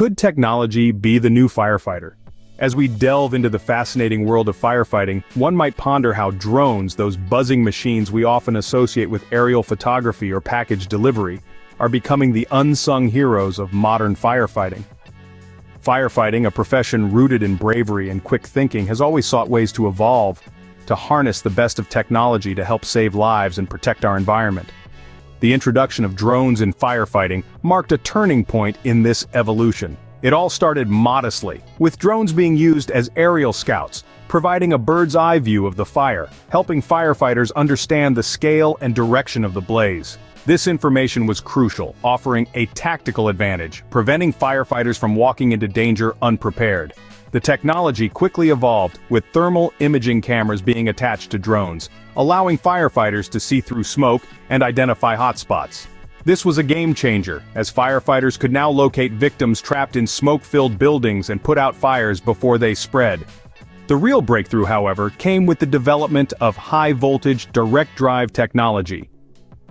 Could technology be the new firefighter? As we delve into the fascinating world of firefighting, one might ponder how drones, those buzzing machines we often associate with aerial photography or package delivery, are becoming the unsung heroes of modern firefighting. Firefighting, a profession rooted in bravery and quick thinking, has always sought ways to evolve, to harness the best of technology to help save lives and protect our environment. The introduction of drones in firefighting marked a turning point in this evolution. It all started modestly, with drones being used as aerial scouts, providing a bird's-eye view of the fire, helping firefighters understand the scale and direction of the blaze. This information was crucial, offering a tactical advantage, preventing firefighters from walking into danger unprepared. The technology quickly evolved, with thermal imaging cameras being attached to drones, allowing firefighters to see through smoke and identify hotspots. This was a game-changer, as firefighters could now locate victims trapped in smoke-filled buildings and put out fires before they spread. The real breakthrough, however, came with the development of high-voltage direct-drive technology.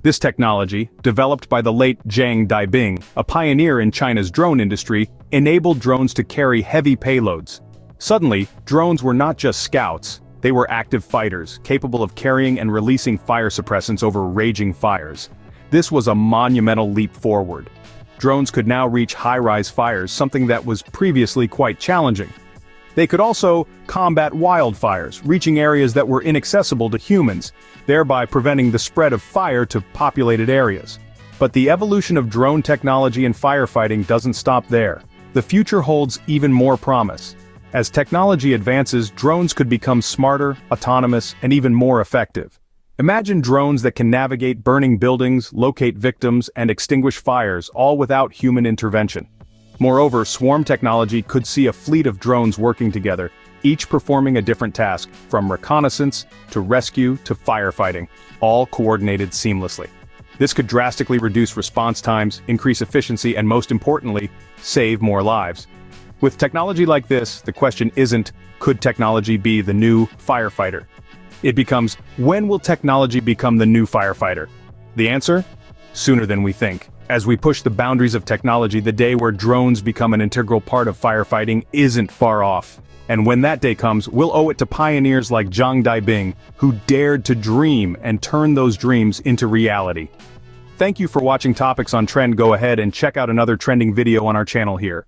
This technology, developed by the late Zhang Daibing, a pioneer in China's drone industry, enabled drones to carry heavy payloads. Suddenly, drones were not just scouts, they were active fighters, capable of carrying and releasing fire suppressants over raging fires. This was a monumental leap forward. Drones could now reach high-rise fires, something that was previously quite challenging. They could also combat wildfires, reaching areas that were inaccessible to humans, thereby preventing the spread of fire to populated areas. But the evolution of drone technology in firefighting doesn't stop there. The future holds even more promise. As technology advances, drones could become smarter, autonomous, and even more effective. Imagine drones that can navigate burning buildings, locate victims, and extinguish fires, all without human intervention. Moreover, swarm technology could see a fleet of drones working together, each performing a different task, from reconnaissance to rescue to firefighting, all coordinated seamlessly. This could drastically reduce response times, increase efficiency, and most importantly, save more lives. With technology like this, the question isn't, could technology be the new firefighter? It becomes, when will technology become the new firefighter? The answer? Sooner than we think. As we push the boundaries of technology, the day where drones become an integral part of firefighting isn't far off. And when that day comes, we'll owe it to pioneers like Zhang Daibing, who dared to dream and turn those dreams into reality. Thank you for watching Topics on Trend. Go ahead and check out another trending video on our channel here.